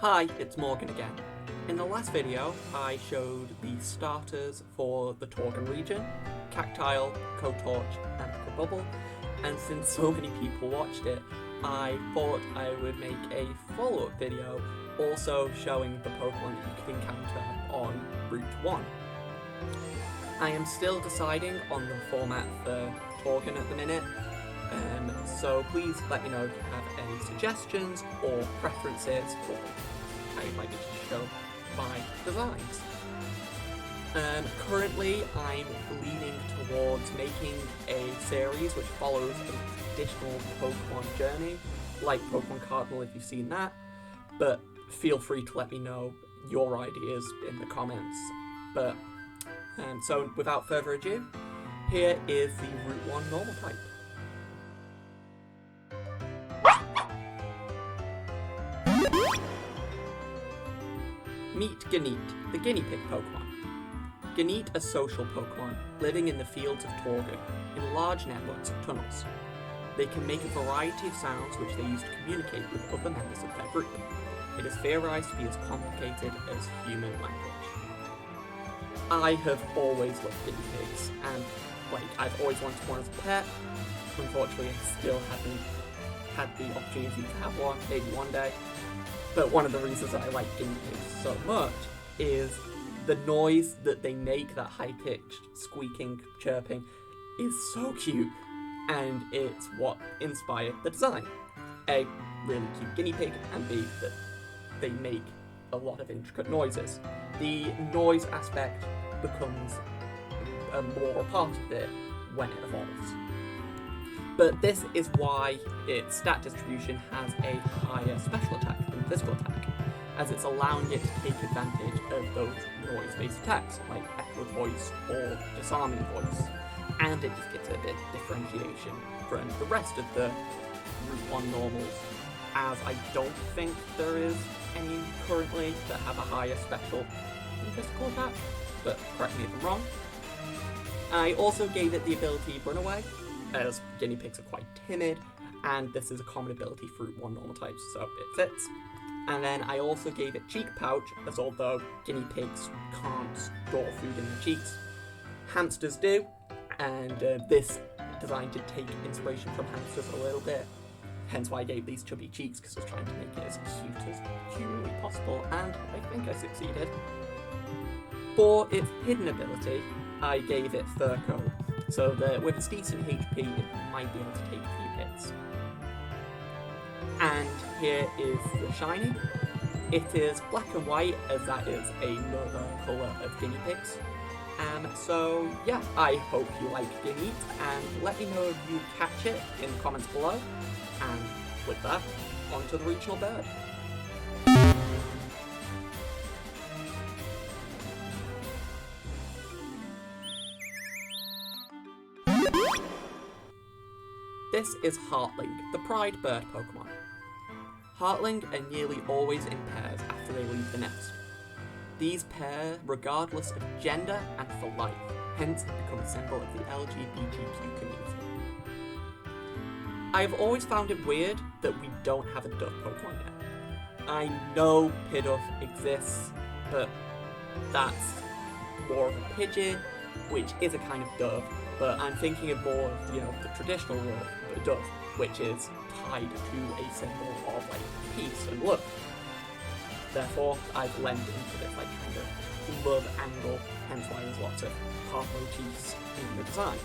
Hi, it's Morgan again. In the last video, I showed the starters for the Torgon Region, Cactile, Kotorch, and Kabubble, and since so many people watched it, I thought I would make a follow-up video also showing the Pokemon that you can encounter on Route 1. I am still deciding on the format for Torgon at the minute, so please let me know if you have any suggestions or preferences for how you'd like me to show my designs. Currently, I'm leaning towards making a series which follows a traditional Pokemon journey, like Pokemon Cardinal if you've seen that, but feel free to let me know your ideas in the comments. So without further ado, here is the Route 1 normal type. Meet Ganete, the guinea pig Pokemon. Ganete are social Pokemon living in the fields of Torgon in large networks of tunnels. They can make a variety of sounds which they use to communicate with other members of their group. It is theorized to be as complicated as human language. I have always loved guinea pigs, and I've always wanted one as a pet. Unfortunately, I still haven't had the opportunity to have one, maybe one day. But one of the reasons I like guinea pigs so much is the noise that they make, that high-pitched squeaking, chirping, is so cute, and it's what inspired the design. A, really cute guinea pig, and B, that they make a lot of intricate noises. The noise aspect becomes more a part of it when it evolves. But this is why its stat distribution has a higher special attack than physical attack, as it's allowing it to take advantage of those noise-based attacks, like Echo Voice or Disarming Voice, and it just gets a bit of differentiation from the rest of the Route 1 normals, as I don't think there is any currently that have a higher special than physical attack, but correct me if I'm wrong. I also gave it the ability Runaway, as guinea pigs are quite timid, and this is a common ability for Route 1 normal types, so it fits. And then I also gave it Cheek Pouch, as although guinea pigs can't store food in their cheeks, hamsters do, and this design did take inspiration from hamsters a little bit, hence why I gave these chubby cheeks, because I was trying to make it as cute as humanly possible, and I think I succeeded. For its hidden ability, I gave it Fur Coat, so that with its decent HP, it might be able to take a few hits. And here is the shiny. It is black and white, as that is another colour of guinea pigs. So yeah, I hope you like Ganete, and let me know if you catch it in the comments below. And with that, on to the regional bird. This is Heartling, the pride bird Pokemon. Heartling are nearly always in pairs after they leave the nest. These pair regardless of gender and for life, hence it becomes a symbol of the LGBTQ community. I've always found it weird that we don't have a dove Pokemon yet. I know Pidove exists, but that's more of a pigeon, which is a kind of dove, but I'm thinking of more of, the traditional role of a dove, which is tied to a symbol of, peace and love. Therefore, I've blended into this, kind of love angle, hence why there's lots of heart motifs in the design.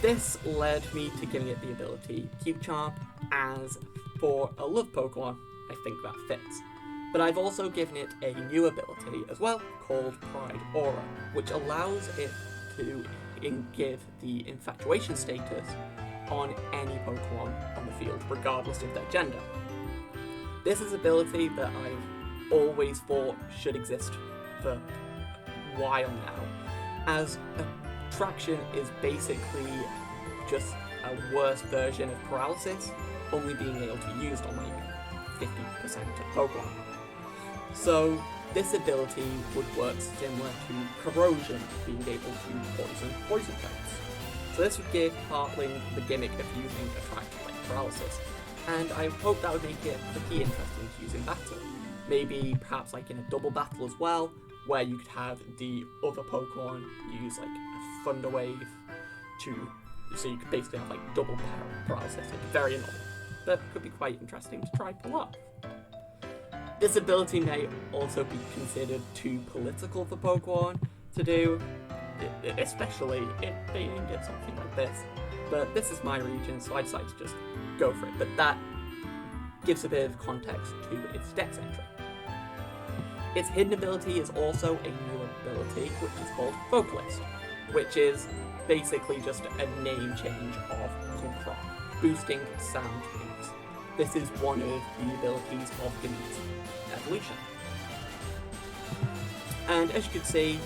This led me to giving it the ability Cute Charm, as for a love Pokemon, I think that fits. But I've also given it a new ability as well, called Pride Aura, which allows it to give the infatuation status on any Pokemon on the field, regardless of their gender. This is an ability that I've always thought should exist for a while now, as attraction is basically just a worse version of paralysis, only being able to be used on 50% of Pokemon. So this ability would work similar to corrosion, being able to poison types. So this would give Heartling the gimmick of using attraction like paralysis, and I hope that would make it pretty interesting to use in battle. Maybe perhaps like in a double battle as well, where you could have the other Pokemon use like a Thunder Wave so you could basically have like double paralysis. It'd be very annoying, but could be quite interesting to try pull off. This ability may also be considered too political for Pokemon to do, especially if they aimed at something like this. But this is my region, so I decided to just go for it. But that gives a bit of context to its Dex entry. Its hidden ability is also a new ability, which is called Vocalist, which is basically just a name change of punk rock, boosting sound waves. This is one of the abilities of Ganit's evolution. And as you can see,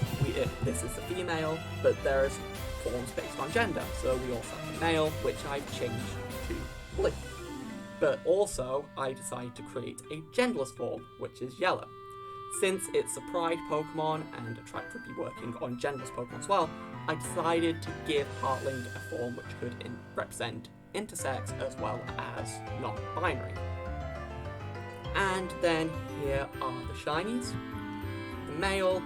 this is the female, but there's forms based on gender. So we also have the male, which I've changed to blue. But also, I decided to create a genderless form, which is yellow. Since it's a Pride Pokemon, and I tried to be working on genderless Pokemon as well, I decided to give Heartling a form which could represent intersex as well as non-binary. And then here are the shinies. The male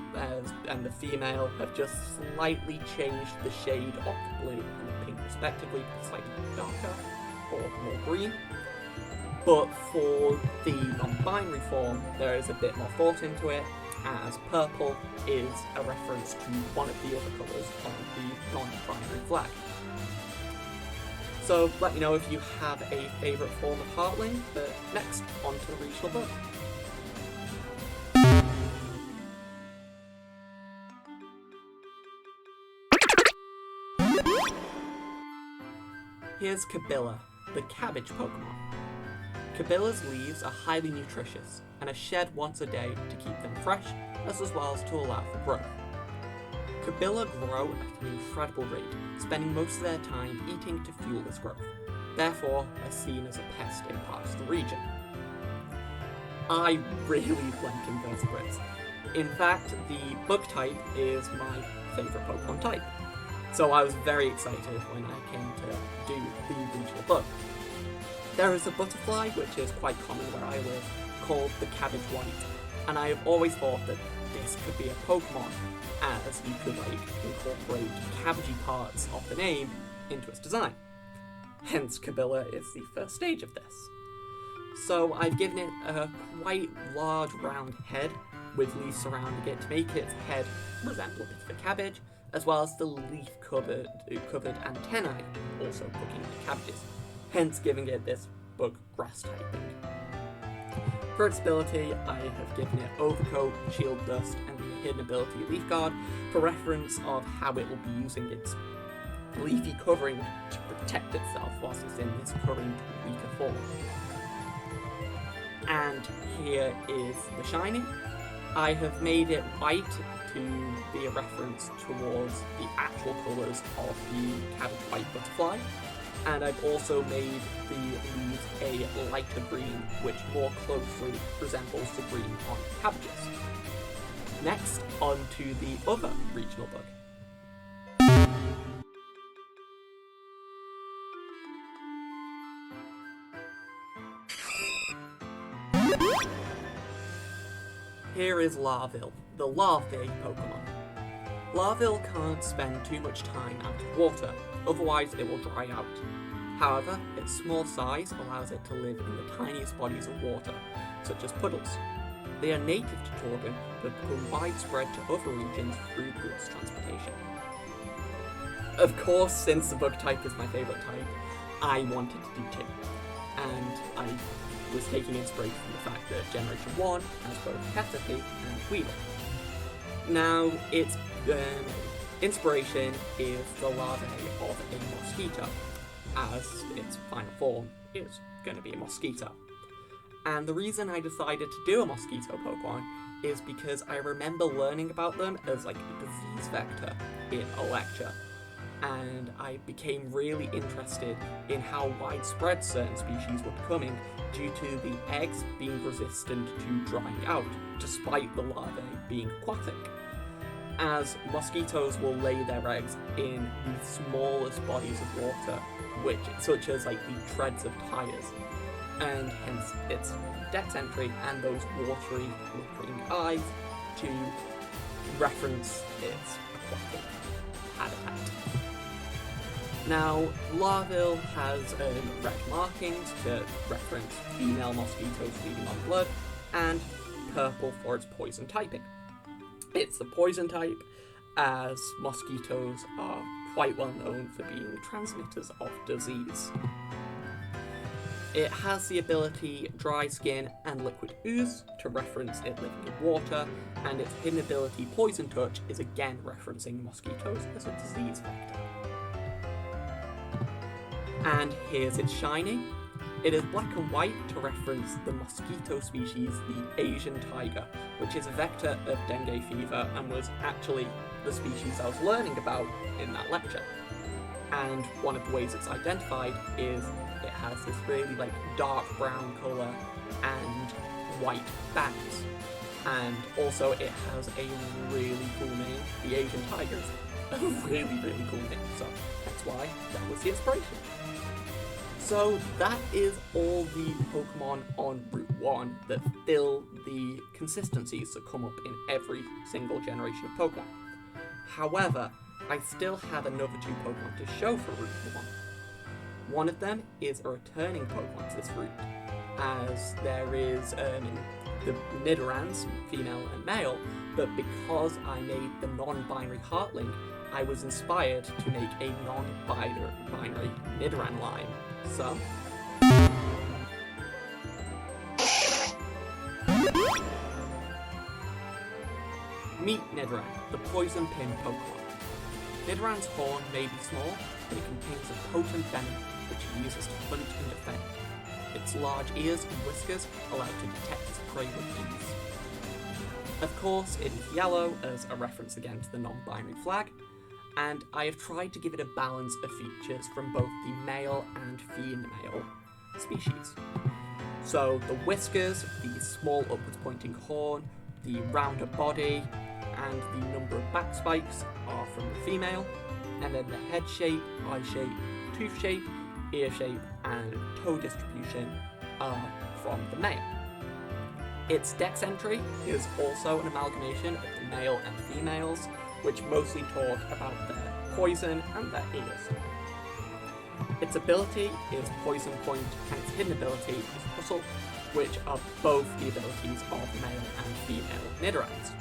and the female have just slightly changed the shade of the blue and the pink respectively, slightly darker or more green. But for the non-binary form, there is a bit more thought into it, as purple is a reference to one of the other colours on the non-binary flag. So let me know if you have a favourite form of Heartling, but next, on to the regional book. Here's Kabilla, the cabbage Pokemon. Kabilla's leaves are highly nutritious and are shed once a day to keep them fresh, as well as to allow for growth. Kabilla grow at an incredible rate, spending most of their time eating to fuel this growth, therefore are seen as a pest in parts of the region. I really like invertebrates. In fact, the bug type is my favourite Pokemon type, so I was very excited when I came to do the regional bug. There is a butterfly, which is quite common where I live, called the cabbage white, and I have always thought that this could be a Pokemon, as you could incorporate cabbagey parts of the name into its design. Hence, Kabilla is the first stage of this. So I've given it a quite large round head with leaves surrounding it to make its head resemble a bit of a cabbage, as well as the leaf-covered antennae also looking like cabbages, hence giving it this bug grass typing. For its ability, I have given it Overcoat, Shield Dust, and the hidden ability Leaf Guard for reference of how it will be using its leafy covering to protect itself whilst it's in this current weaker form. And here is the shiny. I have made it white to be a reference towards the actual colours of the cabbage white butterfly, and I've also made the leaves a lighter green, which more closely resembles the green on cabbages. Next, on to the other regional bug. Here is Larville, the larvae Pokemon. Larville can't spend too much time out of water, otherwise it will dry out. However, its small size allows it to live in the tiniest bodies of water, such as puddles. They are native to Torgon, but become widespread to other regions through goods transportation. Of course, since the bug type is my favourite type, I wanted to do two, and I was taking inspiration from the fact that Generation 1 has both Caterpie and Weedle. Now, its inspiration is the larvae of a mosquito, as its final form is going to be a mosquito. And the reason I decided to do a mosquito Pokemon is because I remember learning about them as like a disease vector in a lecture, and I became really interested in how widespread certain species were becoming due to the eggs being resistant to drying out, despite the larvae being aquatic, as mosquitoes will lay their eggs in the smallest bodies of water, such as like the treads of tires, and hence its dex entry and those watery, glittering eyes to reference its aquatic habitat. Now, Larville has red markings to reference female mosquitoes feeding on blood, and purple for its poison typing. It's the poison type, as mosquitoes are quite well known for being transmitters of disease. It has the ability Dry Skin and Liquid Ooze to reference it living in water, and its hidden ability Poison Touch is again referencing mosquitoes as a disease vector. And here's its shiny. It is black and white to reference the mosquito species, the Asian tiger, which is a vector of dengue fever and was actually the species I was learning about in that lecture. And one of the ways it's identified is it has this really dark brown colour and white bands. And also it has a really cool name. The Asian tiger is a really, really cool name, so that's why that was the inspiration. So that is all the Pokemon on Route 1 that fill the consistencies that come up in every single generation of Pokemon. However, I still have another 2 Pokemon to show for Route 1. One of them is a returning Pokemon to this route, as there is the Nidorans, female and male, but because I made the non-binary Heartling, I was inspired to make a non-binary Nidoran line. So, meet Nidoran, the poison pin Pokemon. Nidoran's horn may be small, but it contains a potent venom which it uses to hunt and defend. Its large ears and whiskers allow it to detect its prey with ease. Of course, it is yellow, as a reference again to the non-binary flag, and I have tried to give it a balance of features from both the male and female species. So the whiskers, the small upwards pointing horn, the rounder body, and the number of back spikes are from the female, and then the head shape, eye shape, tooth shape, ear shape, and toe distribution are from the male. Its dex entry is also an amalgamation of the male and females, which mostly talk about their poison and their ears. Its ability is Poison Point, and its hidden ability is Hustle, which are both the abilities of male and female Nidorans.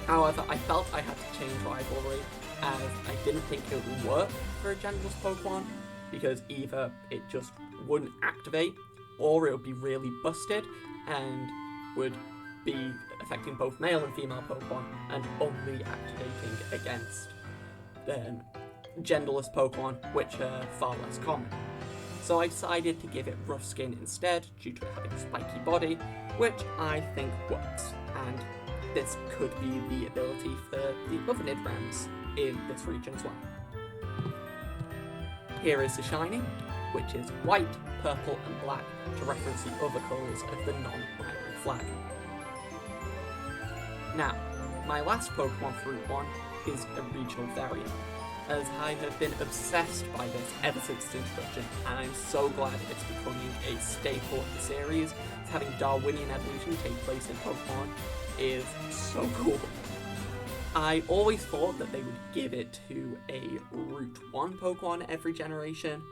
However, I felt I had to change Rivalry, as I didn't think it would work for a genderless Pokemon, because either it just wouldn't activate, or it would be really busted, and would be affecting both male and female Pokemon, and only activating against genderless Pokemon, which are far less common. So I decided to give it rough skin instead, due to it having a spiky body, which I think works, and this could be the ability for the other Nidorans in this region as well. Here is the shiny, which is white, purple, and black to reference the other colours of the non-binary flag. Now, my last Pokemon for Route 1 is a regional variant, as I have been obsessed by this ever since its introduction, and I'm so glad it's becoming a staple of the series. Having Darwinian evolution take place in Pokemon is so cool. I always thought that they would give it to a Route 1 Pokemon every generation,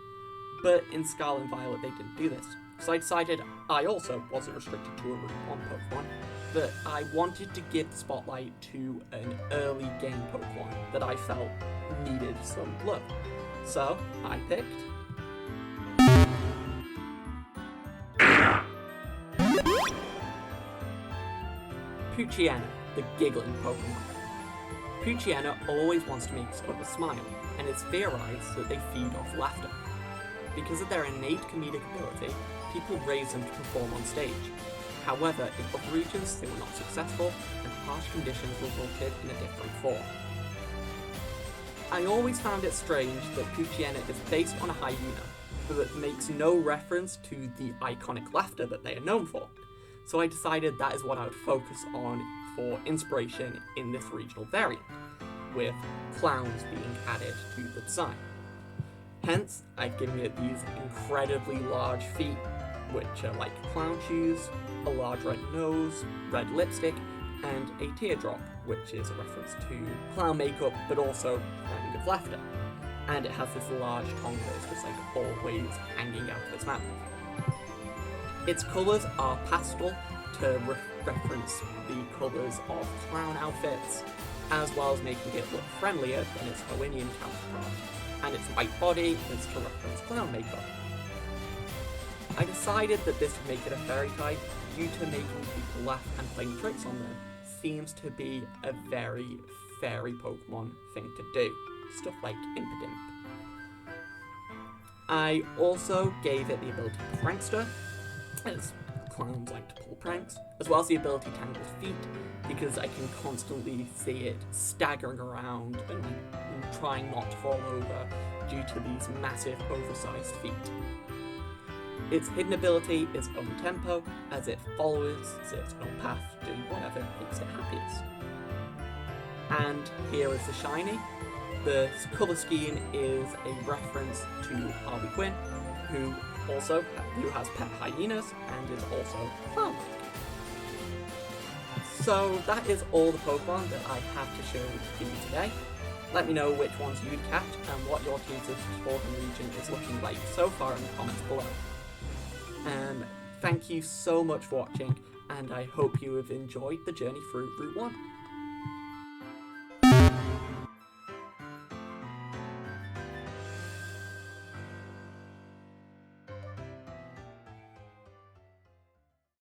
but in Scarlet and Violet they didn't do this. So I decided I also wasn't restricted to a Route 1 Pokemon, but I wanted to give the spotlight to an early game Pokemon that I felt needed some love. So I picked Poochyena, the giggling Pokemon. Poochyena always wants to make others smile, and it's theorized that they feed off laughter. Because of their innate comedic ability, people raise them to perform on stage. However, in other regions they were not successful, and harsh conditions resulted in a different form. I always found it strange that Poochyena is based on a hyena, but that makes no reference to the iconic laughter that they are known for. So I decided that is what I would focus on for inspiration in this regional variant, with clowns being added to the design. Hence, I've given it these incredibly large feet, which are like clown shoes, a large red nose, red lipstick, and a teardrop, which is a reference to clown makeup, but also rhyming with laughter. And it has this large tongue that's just like always hanging out of its mouth. Its colours are pastel to reference the colours of clown outfits, as well as making it look friendlier than its Halloween counterpart. And its white body is to reference clown makeup. I decided that this would make it a fairy type due to making people laugh and playing tricks on them seems to be a very fairy Pokemon thing to do. Stuff like Impidimp. I also gave it the ability to Prankster, as clowns like to pull pranks, as well as the ability to tangle feet, because I can constantly see it staggering around and trying not to fall over due to these massive oversized feet. Its hidden ability is own tempo, as it follows its own path, doing whatever makes it happiest. And here is the shiny. The colour scheme is a reference to Harley Quinn, who has pet hyenas and is also clown-like. So that is all the Pokemon that I have to show to you today. Let me know which ones you'd catch and what your team's Torgon Region is looking like so far in the comments below. Thank you so much for watching, and I hope you have enjoyed the journey through Route 1.